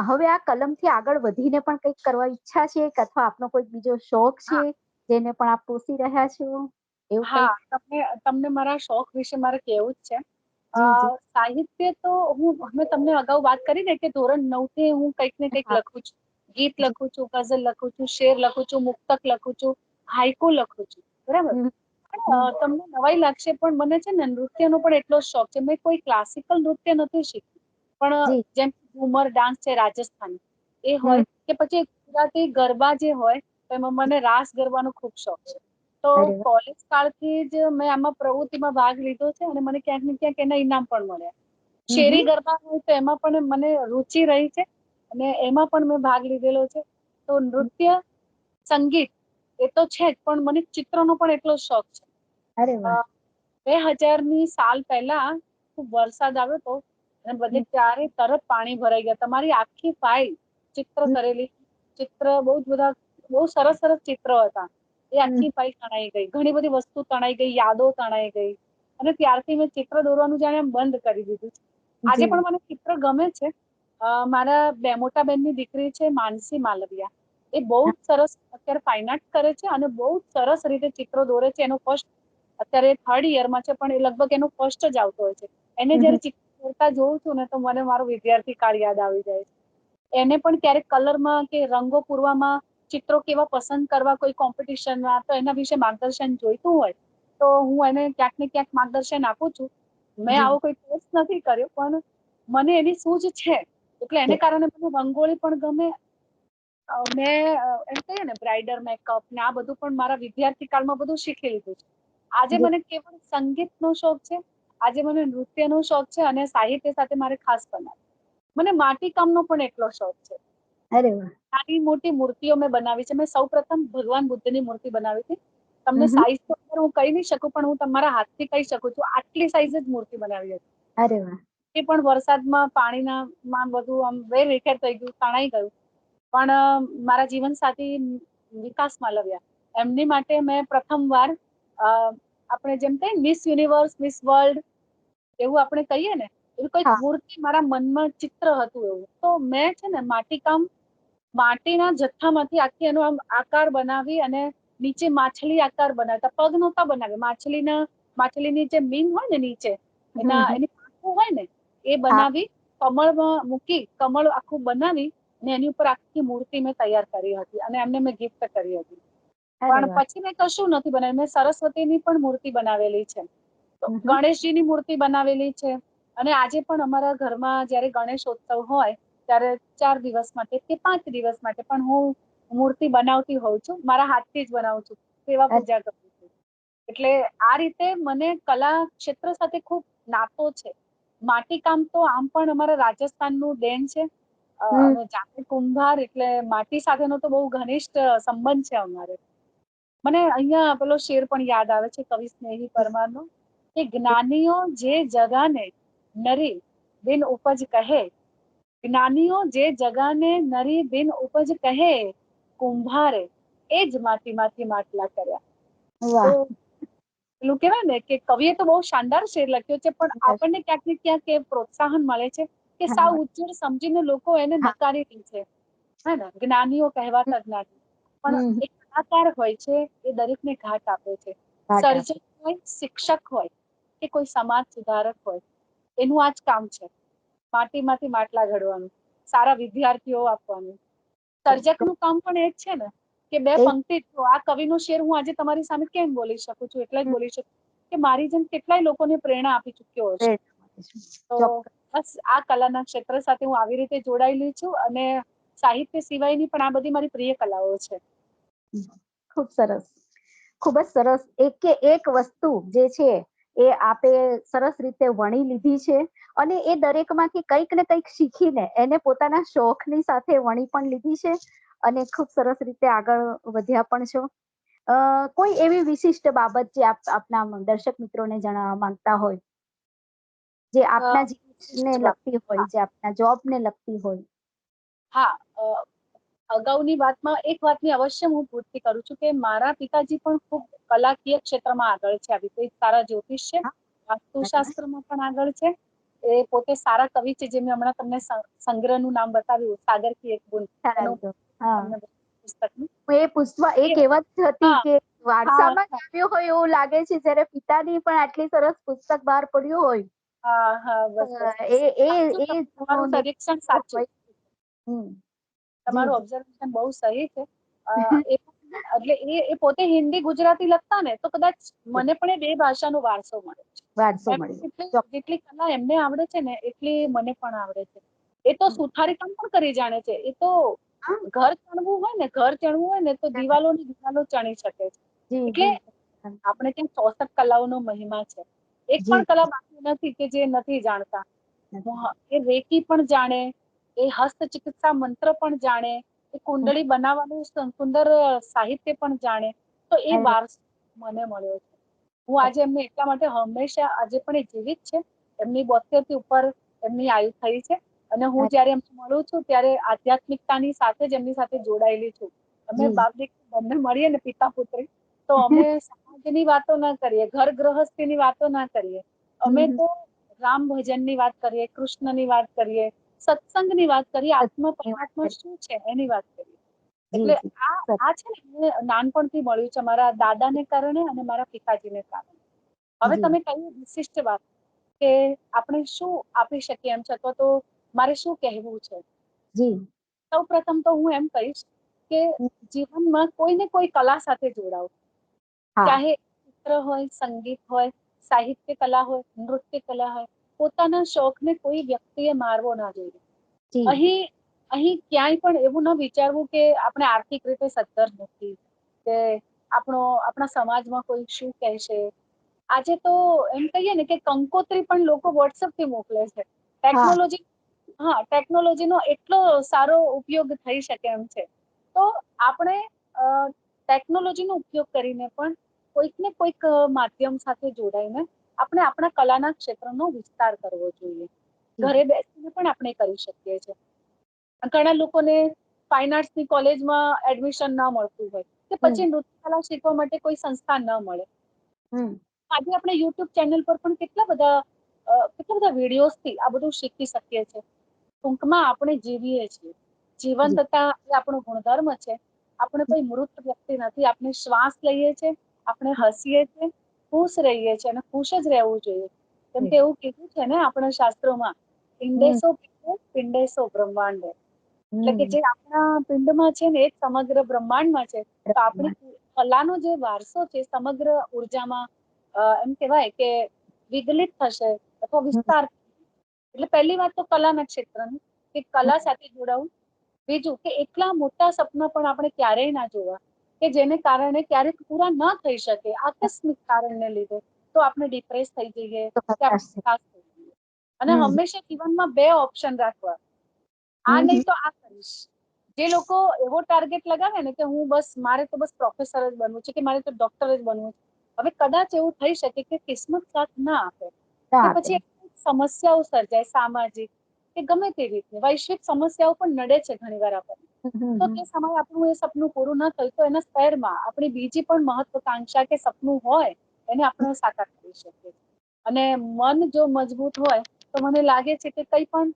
હવે આ કલમથી આગળ વધીને પણ કંઈક કરવા ઈચ્છા છે, કે અથવા આપનો કોઈ બીજો શોખ છે જેને પણ આપ પોષી રહ્યા છો, એવું કંઈક? તમને મારા શોખ વિશે મારે કેવું જ છે. જી જી. સાહિત્ય તો મેં તમને અગાઉ વાત કરી ને કે ધોરણ 9 થી હું કંઈક ને કંઈક હા. લખું છું. ગીત લખું છું, ગઝલ લખું છું, શેર લખું છું, મુક્તક લખું છું, હાઈકુ લખું છું, બરાબર. હમ. તમને નવાઈ લાગશે પણ મને છે ને નૃત્યનો પણ એટલો શોખ છે. મેં કોઈ ક્લાસિકલ નૃત્ય નથી શીખ્યું, પણ જી. જેમ ઘુમર ડાન્સ છે રાજસ્થાની, એ હોય હમ. કે પછી ગુજરાતી ગરબા જે હોય, તો એમાં મને રાસ ગરબાનો ખૂબ શોખ છે. તો અરે વાહ. કોલેજ કાળથી જ મેં આમાં પ્રવૃત્તિમાં ભાગ લીધો છે, અને મને ક્યાંક ને ક્યાંક એના ઇનામ પણ મળ્યા. શેરી ગરબા હોય તો એમાં પણ મને રુચિ રહી છે, અને એમાં પણ મેં ભાગ લીધેલો છે. તો નૃત્ય, સંગીત એ તો છે જ, પણ મને ચિત્રનો પણ એટલો શોખ છે. અરે વાહ. 2000ની સાલ પહેલા ખૂબ વરસાદ આવ્યો હતો, અને બધે હમ. ત્યારે તરત પાણી ભરાઈ ગયા. તમારી આખી ફાઇલ ચિત્ર હમ. કરેલી, ચિત્ર બહુ જ બધા, બહુ સરસ સરસ ચિત્રો હતા. એ હમ. આખી ફાઇલ તણાઈ ગઈ, ઘણી બધી વસ્તુ તણાઈ ગઈ, યાદો તણાઈ ગઈ, અને ત્યારથી મેં ચિત્ર દોરવાનું જાણે એમ બંધ કરી દીધું છે. આજે જી. પણ મને ચિત્ર ગમે છે. મારા મોટા બેનની દીકરી છે માનસી માલવિયા, એ બહુ જ સરસ અત્યારે ફાઇન આર્ટ કરે છે, અને બહુ જ સરસ રીતે ચિત્રો દોરે છે. એનો ફર્સ્ટ અત્યારે 3rd યરમાં છે, પણ એ લગભગ એનો ફર્સ્ટ જ આવતો હોય છે. એને હમ. જયારે ચિત્ર દોરતા જોઉં છું ને, તો મને મારો વિદ્યાર્થી કાળ યાદ આવી જાય છે. એને પણ ક્યારેક કલરમાં કે રંગો પૂરવામાં, ચિત્રો કેવા પસંદ કરવા કોઈ કોમ્પિટિશનમાં, તો એના વિશે માર્ગદર્શન જોઈતું હોય, તો હું એને ક્યાંક ને ક્યાંક માર્ગદર્શન આપું છું. મેં જી. આવો કોઈ કોર્સ નથી કર્યો, પણ મને એની સૂઝ છે. એટલે એને કારણે મને રંગોળી પણ ગમે. મેં એમ કહીએ ને બ્રાઇડલ મેકઅપ ને આ બધું પણ મારા વિદ્યાર્થી કાળમાં બધું શીખી લીધું છે. આજે જી. મને કેવળ સંગીતનો શોખ છે, આજે મને નૃત્યનો શોખ છે, અને સાહિત્ય સાથે મારે ખાસ બનાવે. મને માટીકામનો પણ એટલો શોખ છે. અરે વાહ. નાની મોટી મૂર્તિઓ મેં બનાવી છે. મેં સૌપ્રથમ ભગવાન બુદ્ધની મૂર્તિ બનાવી હતી. તમને હમ. સાઈઝ તો હું કહી નહીં શકું, પણ હું તમારા હાથથી કહી શકું છું, આટલી સાઈઝ જ મૂર્તિ બનાવી હતી. અરે વાહ. એ પણ વરસાદમાં પાણીમાં બધું આમ વેરવિખેર થઈ ગયું, તણાઈ ગયું. પણ મારા જીવનસાથી વિકાસ માલવિયા, એમની માટે મેં પ્રથમવાર આપણે જેમ કહીએ મિસ યુનિવર્સ, મિસ વર્લ્ડ એવું આપણે કહીએ ને, એવું કંઈક હા. મૂર્તિ મારા મનમાં ચિત્ર હતું એવું. તો મેં છે ને માટીકામ, માટીના જથ્થામાંથી આખી એનો આમ આકાર બનાવી, અને નીચે માછલી આકાર બનાવતા, પગ નહોતા બનાવ્યા, માછલીની જે મીન હોય ને નીચે, એની પાંખો હોય ને, એ હા. બનાવી, કમળમાં મૂકી, કમળ આખું બનાવી, અને એની ઉપર આખી મૂર્તિ મેં તૈયાર કરી હતી, અને એમને મેં ગિફ્ટ કરી હતી. અરે પણ વાહ. પછી મેં કશું નથી બનાવ્યું. મેં સરસ્વતીની પણ મૂર્તિ બનાવેલી છે, હમ. ગણેશજીની મૂર્તિ બનાવેલી છે. અને આજે પણ અમારા ઘરમાં જયારે ગણેશોત્સવ હોય, ત્યારે 4 દિવસ માટે કે 5 દિવસ માટે પણ હું મૂર્તિ બનાવતી હોઉં છું. મારા હાથથી જ બનાવું છું, સેવા અરે. પૂજા કરું છું. એટલે આ રીતે મને કલા ક્ષેત્ર સાથે ખૂબ નાતો છે. માટીકામ તો આમ પણ અમારા રાજસ્થાનનું દેન છે. હમ. અમે જાતે કુંભાર, એટલે માટી સાથેનો તો બહુ ઘનિષ્ઠ સંબંધ છે અમારે. મને અહીંયા પેલો શેર પણ યાદ આવે છે કવિ સ્નેહી પરમારનો, કે જ્ઞાનીઓ જે જગાને નરી બિન ઉપજ કહે, જ્ઞાનીઓ જે જગાને નરી બિન ઉપજ કહે, કુંભારે એ જ માટીમાંથી માટલા કર્યા. તો વાહ. પેલું કેવાય ને કે કવિએ તો બહુ શાનદાર શેર લખ્યો છે, પણ આપણને ક્યાંક ને ક્યાંક એ પ્રોત્સાહન મળે છે કે સાવ હા. ઉચ્ચ સમજીને લોકો એને હા. નકારી દે છે. હે ને, જ્ઞાનીઓ કહેવાતા જ્ઞાની, પણ હમ. એક કલાકાર હોય છે, એ દરેકને ઘાટ આપે છે. ટાટા. સર્જક હોય, શિક્ષક હોય, કે કોઈ સમાજ સુધારક હોય, એનું આ જ કામ છે, માટીમાંથી માટલા ઘડવાનું, સારા વિદ્યાર્થીઓ આપવાનું. સર્જકનું કામ પણ એ જ છે ને, કે બે એ પંક્તિ, આ કવિનો શેર હું આજે તમારી સામે કેમ બોલી શકું છું, એટલે જ બોલી શકું કે મારી જેમ કેટલાય લોકોને પ્રેરણા આપી ચૂક્યો હશે. તો ચોક્કસ. બસ આ કલાના ક્ષેત્ર સાથે હું આવી રીતે જોડાયેલી છું, અને સાહિત્ય સિવાયની પણ આ બધી મારી પ્રિય કલાઓ છે. ખૂબ સરસ, ખૂબ જ સરસ. એક વસ્તુ જે છે એ આપે સરસ રીતે વણી લીધી છે, અને એ દરેકમાંથી કંઈક ને કંઈક શીખીને એને પોતાના શોખની સાથે વણી પણ લીધી છે, અને ખૂબ સરસ રીતે આગળ વધ્યા પણ છો. કોઈ એવી વિશિષ્ટ બાબત જે આપના દર્શક મિત્રોને જણાવવા માંગતા હોય, જે આપના જીવનને લગતી હોય, જે આપના જોબને લગતી હોય? હા, અગાઉની વાતમાં એક વાતની અવશ્ય હું પૂર્તિ કરું છું કે મારા પિતાજી પણ ખૂબ કલાકીય ક્ષેત્રમાં આગળ છે. આવી કોઈ સારા જ્યોતિષ છે, વાસ્તુશાસ્ત્રમાં પણ આગળ છે. એ પોતે સારા કવિ છે, જે મેં હમણાં તમને સંગ્રહનું નામ બતાવ્યું, સાગર કી એક બૂંદ, એનું પુસ્તકનું. એ પૂછવા એ કહેવત હતી હા કે હા વારસામાં જ આવ્યું હોય એવું લાગે છે, જ્યારે પિતાની પણ આટલી સરસ પુસ્તક બહાર પડ્યું હોય. હા હા, બસ બસ એ એ સાચું, એ તમારું નિરીક્ષણ સાચું. તમારું જી ઓબ્ઝર્વેશન બહુ સહી છે. એટલે એ પોતે હિન્દી ગુજરાતી લખતા ને, તો કદાચ મને પણ એ બે ભાષાનો વારસો મળે છે. વારસો એમ મળ્યો. જેટલી કલા એમને આવડે છે ને, એટલી મને પણ આવડે છે. એ તો સુથારી કામ પણ કરી જાણે છે. એ તો ઘર ચણવું હોય ને તો દિવાલો ચણી શકે છે. જી એટલે જી આપણે ત્યાં 64 કલાઓનો મહિમા છે. એક જી પણ કલા બાકી નથી કે જે નથી જાણતા. એ રેકી પણ જાણે, એ હસ્ત ચિકિત્સા મંત્ર પણ જાણે, એ કુંડળી બનાવવાનું સુંદર સાહિત્ય પણ જાણે. તો એ વારસો મને મળ્યો છે. હું આજે એમને એટલા માટે હંમેશા, આજે પણ એ જીવિત છે. એમની 72 થી ઉપર એમની આયુ થઈ છે. અને હું જયારે એમને મળું છું, ત્યારે આધ્યાત્મિકતાની સાથે જ એમની સાથે જોડાયેલી છું. અમે જી બાપ દીકરી બંને મળીએ ને, પિતા પુત્રી, તો અમે સમાજની વાતો ના કરીએ, ઘર ગૃહસ્થીની વાતો ના કરીએ. અમે તો રામ ભજનની વાત કરીએ, કૃષ્ણની વાત કરીએ, સત્સંગની વાત કરીએ, આત્મા પરમાત્મા શું છે એની વાત કરીએ. જી એટલે જી આ છે ને, મને નાનપણથી મળ્યું છે, મારા દાદાને કારણે અને મારા પિતાજીને કારણે. હવે જી તમે કહ્યું વિશિષ્ટ વાત કે આપણે શું આપી શકીએ એમ છે, અથવા તો મારે શું કહેવું છે. જી સૌ પ્રથમ તો હું એમ કહીશ કે જીવનમાં કોઈ ને કોઈ કલા સાથે જોડાઓ. હા ચાહે ચિત્ર હોય, સંગીત હોય, સાહિત્ય કલા હોય, નૃત્ય કલા હોય, પોતાના શોખને કોઈ વ્યક્તિએ મારવો ના જોઈએ. જી અહીં ક્યાંય પણ એવું ન વિચારવું કે આપણે આર્થિક રીતે સદ્ધર નથી, કે આપણા સમાજમાં કોઈ શું કહેશે. આજે તો એમ કહીએ ને કે કંકોત્રી પણ લોકો વોટ્સએપ થી મોકલે છે. હા ટેકનોલોજીનો એટલો સારો ઉપયોગ થઈ શકે એમ છે. તો આપણે ટેકનોલોજીનો ઉપયોગ કરીને પણ કોઈક ને કોઈક માધ્યમ સાથે જોડાઈને આપણે આપણા કલાના ક્ષેત્રનો વિસ્તાર કરવો જોઈએ. જી ઘરે બેસીને પણ આપણે કરી શકીએ છીએ. ઘણા લોકોને ફાઈન આર્ટ્સની કોલેજમાં એડમિશન ના મળતું હોય, કે પછી નૃત્યકલા શીખવા માટે કોઈ સંસ્થા ન મળે. આજે આપણે યુટ્યુબ ચેનલ પર પણ કેટલા બધા વિડીયોઝથી આ બધું શીખી શકીએ છીએ. ટૂંકમાં આપણે જીવીએ છીએ. જી જીવંતતા એ આપણો ગુણધર્મ છે. આપણે કોઈ મૃત વ્યક્તિ નથી. આપણે શ્વાસ લઈએ છીએ, આપણે હસીએ છીએ, ખુશ રહીએ છીએ, અને ખુશ જ રહેવું જોઈએ. કેમ કે એવું કીધું છે ને આપણા શાસ્ત્રોમાં, પિંડેસો પિંડેસો બ્રહ્માંડ. એટલે કે જે આપણા પિંડમાં છે ને, એ સમગ્ર બ્રહ્માંડમાં છે. તો આપણી કલાનો જે વારસો છે, સમગ્ર ઉર્જામાં એમ કહેવાય કે વિગલિત થશે અથવા વિસ્તાર. એટલે પહેલી વાત તો કલાના ક્ષેત્રની, કે કલા સાથે જોડાવું. બીજું કે એકલા મોટા સપના પણ આપણે ક્યારેય ના જોવા, કે જેને કારણે ક્યારેક પૂરા ન થઈ શકે, આકસ્મિક કારણને લીધે. તો આપણે ડિપ્રેસ થઈ જઈએ, કે આપણે હતાશ થઈ જઈએ. અને હંમેશા જીવનમાં બે ઓપ્શન રાખવા, આ નહીં તો આ કરીશ. જે લોકો એવો ટાર્ગેટ લગાવે ને કે મારે તો બસ પ્રોફેસર જ બનવું છે, કે મારે તો ડોક્ટર જ બનવું છે. હવે કદાચ એવું થઈ શકે કે કિસ્મત સાથ ના આપે, કે પછી સમસ્યાઓ સર્જાય, સામાજિક કે ગમે તે રીતે વૈશ્વિક સમસ્યાઓ પણ નડે છે ઘણી વાર આપણને. તો તે સમયે આપણું એ સપનું પૂરું ન થયું, તો એના શહેરમાં આપણી બીજી પણ મહત્વકાંક્ષા કે સપનું હોય, એને આપણે સાકાર કરી શકીએ. અને મન જો મજબૂત હોય, તો મને લાગે છે કે કંઈ પણ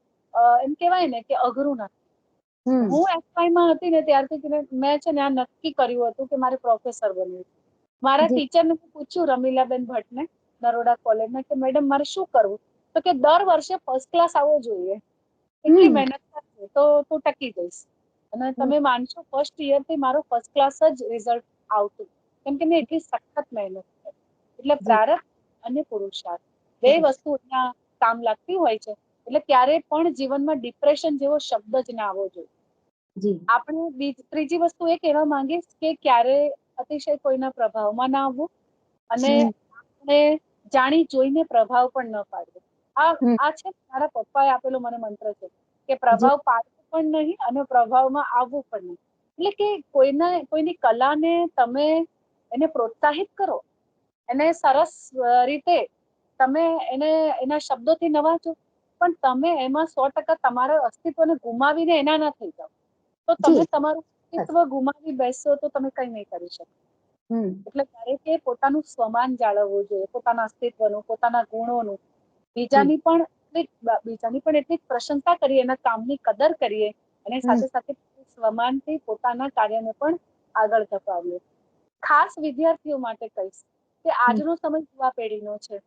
એમ કેવાય ને કે અઘરું નથી. હું એફવાયમાં હતી ને, ત્યારથી મેં છે ને આ નક્કી કર્યું હતું કે મારે પ્રોફેસર બનવું. મારા ટીચરને પૂછ્યું, રમીલાબેન ભટ્ટને, નરોડા કોલેજના, કે મેડમ મારે શું કરવું? તો કે દર વર્ષે ફર્સ્ટ ક્લાસ આવવો જોઈએ. એટલી મહેનત કરશે તો તું ટકી જઈશ. અને તમે માનશો, ફર્સ્ટ યરથી મારો ફર્સ્ટ ક્લાસ જ રિઝલ્ટ આવતું. કેમ કે મેં એટલી સખત મહેનત કરી. એટલે પ્રારબ્ધ અને પુરુષાર્થ બે વસ્તુ ત્યાં કામ લાગતી હોય છે. એટલે ક્યારે પણ જીવનમાં ડિપ્રેશન જેવો શબ્દ જ ના આવવો જોઈએ. આપણે ત્રીજી વસ્તુ એ કહેવા માંગીશ કે ક્યારે અતિશય કોઈના પ્રભાવમાં ના આવવું, અને આપણે જાણી જોઈને પ્રભાવ પણ ન પાડવો. આ છે મારા પપ્પાએ આપેલો મને મંત્ર છે, કે પ્રભાવ પાડવો પણ નહીં અને પ્રભાવમાં આવવું પણ નહીં. એટલે કે કોઈની કલાને તમે એને પ્રોત્સાહિત કરો, એને સરસ રીતે તમે એને એના શબ્દોથી નવાજો, પણ તમે એમાં 100% તમારા અસ્તિત્વને ગુમાવીને એના ના થઈ જાઓ. તો તમે જી. તમારું અસ્તિત્વ ગુમાવી બેસો તો તમે કઈ નહીં કરી શકો. હમ. એટલે દરેકે પોતાનું સ્વમાન જાળવવું જોઈએ, પોતાના અસ્તિત્વનું, પોતાના ગુણોનું. જી. બીજાની પણ એટલી જ પ્રશંસા કરીએ, એના કામની કદર કરીએ, અને સાથે સાથે સ્વમાનથી પોતાના કાર્યને પણ આગળ ધપાવીએ. ખાસ વિદ્યાર્થીઓ માટે કહીશ કે આજનો સમય યુવા પેઢીનો છે.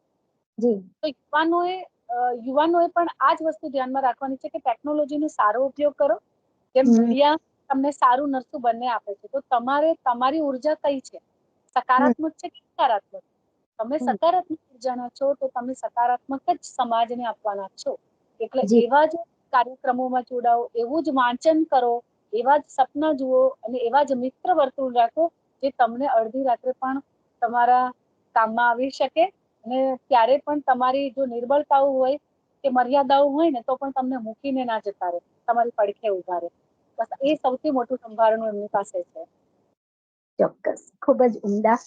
જી. તો યુવાનોએ પણ આ જ વસ્તુ ધ્યાનમાં રાખવાની છે કે ટેકનોલોજીનો સારો ઉપયોગ કરો. જેમ મીડિયા તમને સારું નરસું બંને આપે છે, તો તમારે તમારી ઉર્જા કઈ છે, સકારાત્મક છે કે નકારાત્મક? તમે સકારાત્મક ઉર્જાના છો તો તમે સકારાત્મક જ સમાજને આપવાના છો. એટલે જી. એવા જ કાર્યક્રમોમાં જોડાઓ, એવું જ વાંચન કરો, એવા જ સપના જુઓ અને એવા જ મિત્ર વર્તુળ રાખો જે તમને અડધી રાત્રે પણ તમારા કામમાં આવી શકે, અને ક્યારે પણ તમારી જો નિર્બળતાઓ હોય કે મર્યાદાઓ હોય ને તો પણ તમને મૂકીને ના જતા રહે, તમારી પડખે ઉભા રહે. બસ એ સૌથી મોટું સંભાળનું એમની પાસે છે. ચોક્કસ, ખૂબ જ ઉમદા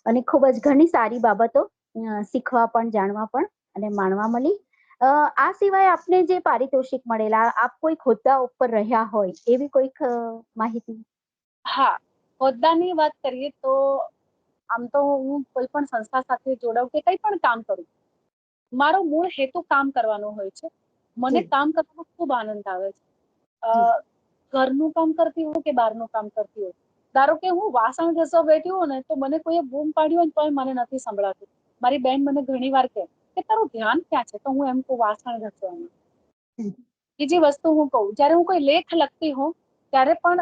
અને ખૂબ જ ઘણી સારી બાબતો શીખવા પણ, જાણવા પણ અને માણવા મળી. આ સિવાય આપને જે પારિતોષિક મળેલા, આપ કોઈ હોદ્દા ઉપર રહ્યા હોય એવી કોઈક માહિતી? હા, હોદ્દાની વાત કરીએ તો આમ તો હું કોઈ પણ સંસ્થા સાથે જોડાઉં કે કંઈ પણ કામ કરું, મારો મૂળ હેતુ કામ કરવાનો હોય છે. મને જી. કામ કરવાનો ખૂબ આનંદ આવે છે. જી. ઘરનું કામ કરતી હોય કે બહારનું કામ કરતી હોય, ધારો કે હું વાસણ ઘસવા બેઠી હોઉં ને તો મને કોઈએ બૂમ પાડી હોય ને તોય મને નથી સંભળાતું. મારી બેન મને ઘણી વાર કહે કે તારું ધ્યાન ક્યાં છે, તો હું એમ કહું વાસણ ઘસવામાં. બીજી વસ્તુ હું કહું, જ્યારે હું કોઈ લેખ લખતી હોઉં ત્યારે પણ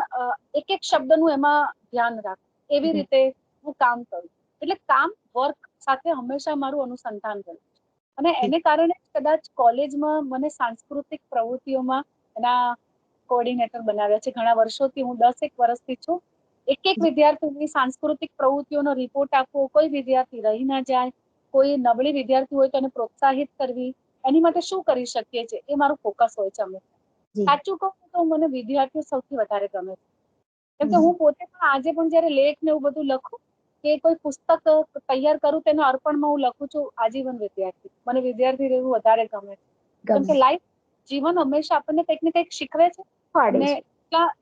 એક એક શબ્દનું એમાં ધ્યાન રાખું, એવી રીતે હું કામ કરું. એટલે કામ વર્ક સાથે હંમેશા મારું અનુસંધાન કર્યું. અને એને કારણે કદાચ કોલેજમાં મને સાંસ્કૃતિક પ્રવૃત્તિઓમાં એના કોઓર્ડિનેટર બનાવ્યા છે. ઘણા વર્ષોથી હું 10 વર્ષથી છું. એક વિદ્યાર્થીની સાંસ્કૃતિક પ્રવૃત્તિઓનો રિપોર્ટ આપવો, કોઈ વિદ્યાર્થી રહી ના જાય, કોઈ નબળી વિદ્યાર્થી હોય તો એને પ્રોત્સાહિત કરવી, એની માટે શું કરી શકીએ છીએ એ મારું ફોકસ હોય છે. અમે જી. સાચું કહું તો મને વિદ્યાર્થીઓ સૌથી વધારે ગમે છે. કેમ કે હું પોતે પણ આજે પણ જયારે લેખ ને એવું બધું લખું કે કોઈ પુસ્તક તૈયાર કરું, તેના અર્પણમાં હું લખું છું આજીવન વિદ્યાર્થી. મને વિદ્યાર્થી રહેવું વધારે ગમે છે. કેમ ગમે કે લાઈફ, જીવન હંમેશા આપણને કંઈક ને કંઈક શીખવે છે. પાડે અને છે.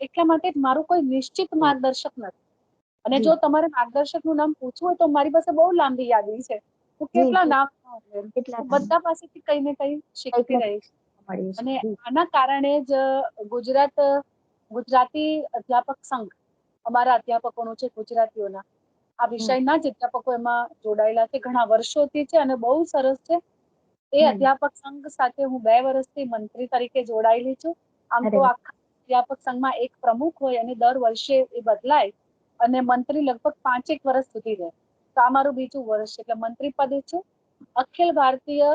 એટલા માટે જ મારું કોઈ નિશ્ચિત માર્ગદર્શક નથી. અને જી. જો તમારે માર્ગદર્શકનું નામ પૂછવું હોય તો મારી પાસે બહુ લાંબી યાદી છે. હું જી. કેટલા જી. નામ કેટલા હું નામ બધા પાસેથી કઈ ને કઈ કંઈક શીખતી ને રહીશ. મળ્યું છે. અને જી. આના કારણે જ ગુજરાતી અધ્યાપક સંઘ, અમારા અધ્યાપકોનું છે ગુજરાતીઓના, આ વિષયના જ અધ્યાપકો એમાં જોડાયેલા છે, ઘણા વર્ષોથી છે અને બહુ સરસ છે. એ અધ્યાપક સંઘ સાથે હું 2 વર્ષથી મંત્રી તરીકે જોડાયેલી છું. આમ અરે તો વાહ. આખા અધ્યાપક સંઘમાં એક પ્રમુખ હોય અને દર વર્ષે એ બદલાય, અને મંત્રી લગભગ 5 વર્ષ સુધી રહે. તો આ મારું બીજું વર્ષ છે. એટલે મંત્રી પદે છે. અખિલ ભારતીય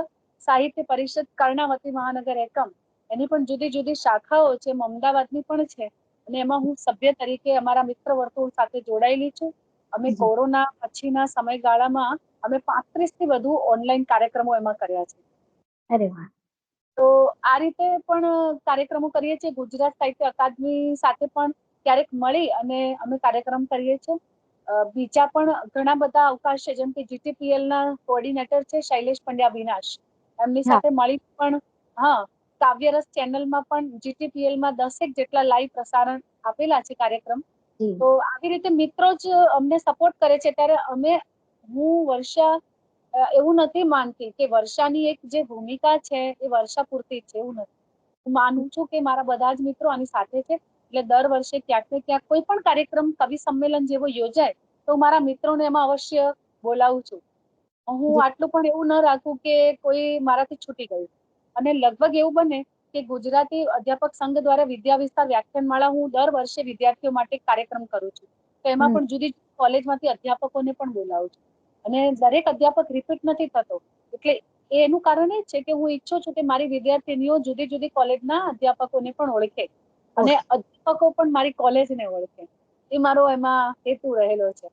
સાહિત્ય પરિષદ કર્ણાવતી મહાનગર એકમ, એની પણ જુદી જુદી શાખાઓ છે, અમદાવાદની પણ છે. અને એમાં હું સભ્ય તરીકે અમારા મિત્ર વર્તુળ સાથે જોડાયેલી છું. અમે જી. કોરોના પછીના સમયગાળામાં અમે 35 થી વધુ ઓનલાઈન કાર્યક્રમો એમાં કર્યા છે. અરે વાહ. તો આ રીતે પણ કાર્યક્રમો કરીએ છીએ. ગુજરાત સાહિત્ય અકાદમી સાથે પણ ક્યારેક મળી અને અમે કાર્યક્રમ કરીએ છીએ. બીજા પણ ઘણા બધા અવકાશ છે, જેમ કે GTPL ના કોઓર્ડિનેટર છે શૈલેષ પંડ્યા વિનાશ, એમની હા. સાથે મળી પણ કાવ્યરસ ચેનલમાં પણ GTPL માં 10 જેટલા લાઈવ પ્રસારણ આપેલા છે કાર્યક્રમ. જી. તો આવી રીતે મિત્રો જ અમને સપોર્ટ કરે છે. ત્યારે હું વર્ષા એવું નથી માનતી કે વર્ષાની એક જે ભૂમિકા છે એ વર્ષા પૂરતી છે, એવું નથી. હું માનું છું કે મારા બધા જ મિત્રો આની સાથે છે. એટલે દર વર્ષે ક્યાંક ને ક્યાંક કોઈ પણ કાર્યક્રમ, કવિ સંમેલન જેવો યોજાય તો મારા મિત્રોને એમાં અવશ્ય બોલાવું છું. હું જી. આટલું પણ એવું ન રાખું કે કોઈ મારાથી છૂટી ગયું. અને લગભગ એવું બને કે ગુજરાતી અધ્યાપક સંઘ દ્વારા વિદ્યા વિસ્તાર વ્યાખ્યાનમાળા હું દર વર્ષે વિદ્યાર્થીઓ માટે કાર્યક્રમ કરું છું. તો એમાં પણ જુદી જુદી કોલેજમાંથી અધ્યાપકોને પણ બોલાવું છું. અને દરેક અધ્યાપક રિપીટ નથી થતો. એટલે એનું કારણ એ છે કે હું ઈચ્છું છું કે મારી વિદ્યાર્થીનીઓ જુદી જુદી કોલેજના અધ્યાપકોને પણ ઓળખે, અને અધ્યાપકો પણ મારી કોલેજને ઓળખે. એ મારો એમાં હેતુ રહેલો છે.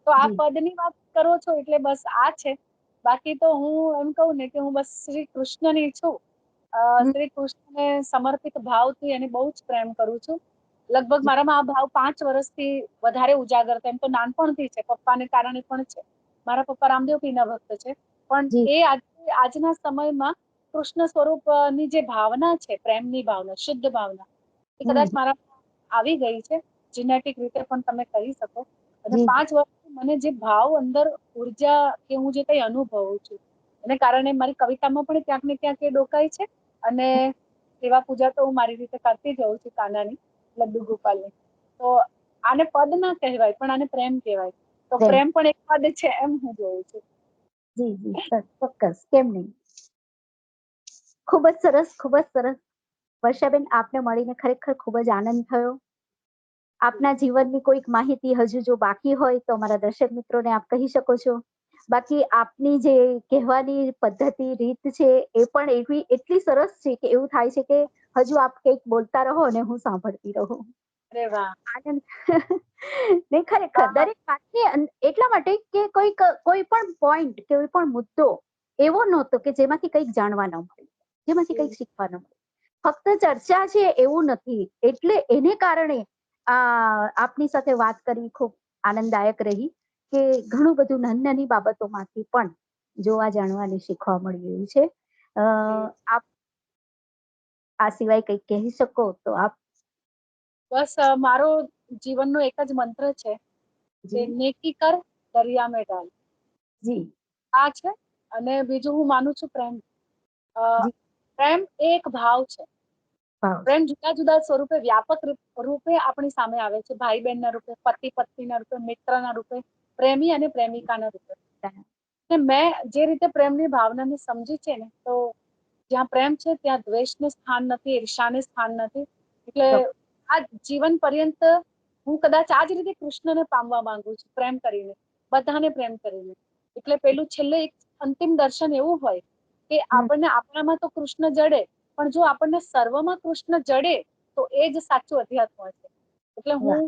તો આ જી. પદની વાત કરો છો એટલે બસ આ છે. બાકી તો હું એમ કહું ને કે હું બસ શ્રી કૃષ્ણની છું. શ્રી કૃષ્ણને સમર્પિત ભાવથી એને બહુ જ પ્રેમ કરું છું. લગભગ મારામાં આ ભાવ 5 વર્ષથી વધારે ઉજાગર થાય. એમ તો નાનપણથી છે, પપ્પાને કારણે પણ છે. મારા પપ્પા રામદેવ પીરના ભક્ત છે, પણ જી એ આજના સમયમાં કૃષ્ણ સ્વરૂપની જે ભાવના છે, પ્રેમની ભાવના, શુદ્ધ ભાવના, એ હમ કદાચ મારા આવી ગઈ છે, જીનેટિક રીતે પણ તમે કહી શકો. અને જી 5 વર્ષથી મને જે ભાવ અંદર ઉર્જા કે હું જે કંઈ અનુભવું છું, એને કારણે મારી કવિતામાં પણ ક્યાંક ને ક્યાંક એ ડોકાય છે. અને સેવા પૂજા તો હું મારી રીતે કરતી જ હોઉં છું, કાનાની, લડ્ડુ ગોપાલની. તો આને પદ ના કહેવાય, પણ આને પ્રેમ કહેવાય. તો પ્રેમ. પ્રેમ પણ એક પદ છે, એમ હું જોઉં છું. જી જી સર, ચોક્કસ, કેમ નહીં. ખૂબ જ સરસ, ખૂબ જ સરસ. વર્ષાબેન, આપને મળીને ખરેખર ખૂબ જ આનંદ થયો. આપના જીવનની કોઈક માહિતી હજુ જો બાકી હોય તો અમારા દર્શક મિત્રોને આપ કહી શકો છો. બાકી આપની જે કહેવાની પદ્ધતિ, રીત છે, એ પણ એવી એટલી સરસ છે કે એવું થાય છે કે હજુ આપ કંઈક બોલતા રહો અને હું સાંભળતી રહું. અરે વાહ. આનંદ. નહીં, ખરેખર દરેક વાતની એટલા માટે કે કોઈ પણ પોઈન્ટ, કોઈ પણ મુદ્દો એવો નહોતો કે જેમાંથી કંઈક જાણવા ન મળે, જેમાંથી કંઈક શીખવા ન મળે. ફક્ત ચર્ચા છે એવું નથી. એટલે એને કારણે આપની સાથે વાત કરવી ખૂબ આનંદદાયક રહી કે ઘણું બધું નાની નાની બાબતોમાંથી પણ જોવા, જાણવા અને શીખવા મળ્યું છે. આપ આ સિવાય કંઈક કહી શકો તો આપ. બસ મારો જીવનનો એક જ મંત્ર છે કે જી નેકી કર, દરિયા મેં ડાલ. જી આ છે. અને બીજું હું માનું છું પ્રેમ. જી પ્રેમ એ એક ભાવ છે. ભાવ પ્રેમ જુદા જુદા સ્વરૂપે, વ્યાપક રૂપે આપણી સામે આવે છે. ભાઈ બહેનના રૂપે, પતિ પત્નીના રૂપે, મિત્રના રૂપે, પ્રેમી અને પ્રેમિકાના રૂપે. છે. મેં જે રીતે પ્રેમની ભાવનાને સમજી છે ને, તો જ્યાં પ્રેમ છે ત્યાં દ્વેષને સ્થાન નથી, ઈર્ષાને સ્થાન નથી. એટલે આ જીવન પર્યંત હું કદાચ આ જ રીતે કૃષ્ણને પામવા માંગુ છું, પ્રેમ કરીને, બધાને પ્રેમ કરીને. એટલે પેલું છેલ્લે એક અંતિમ દર્શન એવું હોય કે આપણને આપણામાં તો કૃષ્ણ જડે, પણ જો આપણને સર્વમાં કૃષ્ણ જડે તો એ જ સાચું અધ્યાત્મ છે. એટલે હું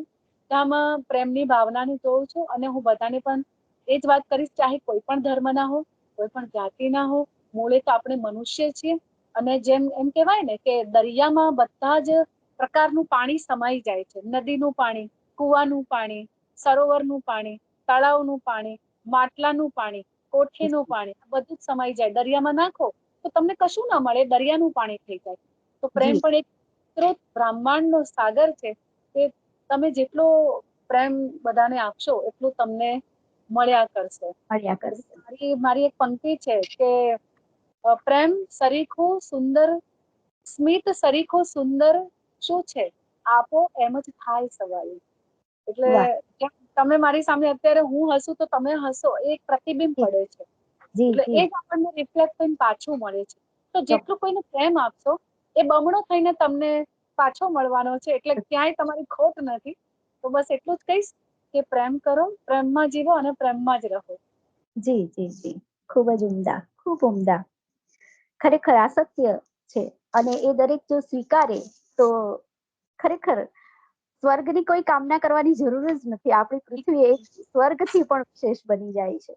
ત્યાંમાં પ્રેમની ભાવનાને જોઉં છું. અને હું બધાને પણ એ જ વાત કરીશ, ચાહે કોઈ પણ ધર્મના હો, કોઈ પણ જાતિના હો, મૂળે તો આપણે મનુષ્ય છીએ. અને જેમ એમ કહેવાય ને કે દરિયામાં બધા જ પ્રકારનું પાણી સમાઈ જાય છે. નદીનું પાણી, કુવાનું પાણી, સરોવરનું પાણી, તળાવનું પાણી, માટલાનું પાણી, કોઠીનું પાણી, બધું જ સમાઈ જાય. દરિયામાં નાખો તો તમને કશું ના મળે, દરિયાનું પાણી થઈ જાય. તો પ્રેમ જી પણ એક સ્ત્રોત, બ્રહ્માંડનો સાગર છે. કે તમે જેટલો પ્રેમ બધાને આપશો એટલું તમને મળ્યા કરશે. મળ્યા કરશે. મારી એક પંક્તિ છે કે પ્રેમ સરીખું સુંદર, સ્મિત સરીખું સુંદર શું છે, આપો એમ જ થાય સવાયું. એટલે વાહ. તમે મારી સામે અત્યારે હું હસું તો તમે હસો, એ એક પ્રતિબિંબ જી પડે છે. જી એટલે જી એ જ આપણને રિફ્લેક્ટ થઈને પાછું મળે છે. તો ચોક્કસ. જેટલું કોઈને પ્રેમ આપશો એ બમણો થઈને તમને પાછો મળવાનો છે. એટલે ક્યાંય તમારી ખોટ નથી. તો બસ એટલું જ કહીશ કે પ્રેમ કરો, પ્રેમમાં જીવો અને પ્રેમમાં જ રહો. જી જી જી, ખૂબ જ ઉમદા, ખૂબ ઉમદા. ખરેખર આ સત્ય છે. અને એ દરેક જો સ્વીકારે તો ખરેખર સ્વર્ગની કોઈ કામના કરવાની જરૂર જ નથી. આપણી પૃથ્વી એક સ્વર્ગથી પણ વિશેષ બની જાય છે.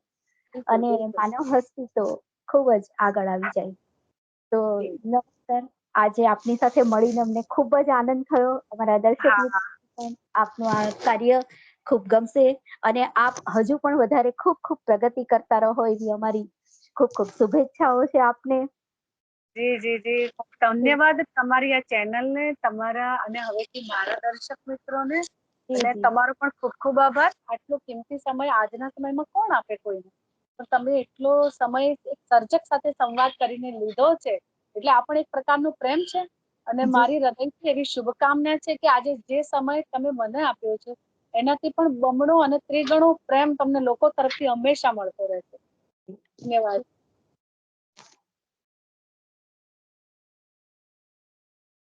બિલકુલ અને બિલકુલ. માનવ હસ્તી તો ખૂબ જ આગળ આવી જાય. તો જી. નમસ્કાર. આજે આપની સાથે મળીને અમને ખૂબ જ આનંદ થયો. અમારા દર્શક હા મિત્રો પણ આપનું આ કાર્ય ખૂબ ગમશે અને આપ હજુ પણ વધારે ખૂબ ખૂબ પ્રગતિ કરતા રહો એવી અમારી ખૂબ ખૂબ શુભેચ્છાઓ છે આપને. જી જી જી, ધન્યવાદ તમારી આ ચેનલને, તમારા અને હવેથી મારા દર્શક મિત્રોને. જી અને જી તમારો પણ ખૂબ ખૂબ આભાર. આટલો કિંમતી સમય આજના સમયમાં કોણ આપે કોઈને. પણ તમે એટલો સમય એક સર્જક સાથે સંવાદ કરીને લીધો છે. એટલે આ પણ એક પ્રકારનો પ્રેમ છે. અને જી મારી હૃદયથી એવી શુભકામના છે કે આજે જે સમય તમે મને આપ્યો છે એનાથી પણ બમણો અને ત્રિગણો પ્રેમ તમને લોકો તરફથી હંમેશા મળતો રહેશે. ધન્યવાદ.